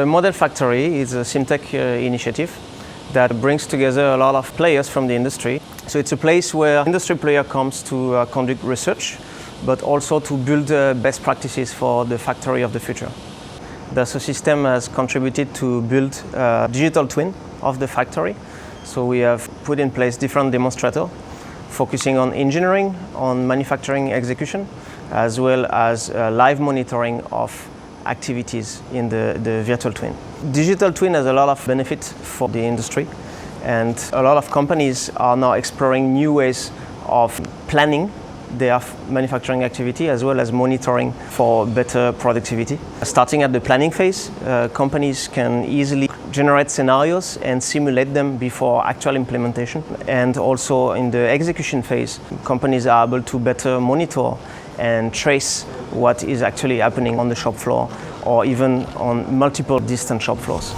Model Factory is a SIMTech initiative that brings together a lot of players from the industry. So it's a place where industry player comes to conduct research, but also to build best practices for the factory of the future. Dassault Systèmes has contributed to build a digital twin of the factory. So we have put in place different demonstrators focusing on engineering, on manufacturing execution, as well as live monitoring of activities in the virtual twin. Digital twin has a lot of benefits for the industry, and a lot of companies are now exploring new ways of planning their manufacturing activity as well as monitoring for better productivity. Starting at the planning phase, companies can easily generate scenarios and simulate them before actual implementation. And also in the execution phase, companies are able to better monitor and trace what is actually happening on the shop floor or even on multiple distant shop floors.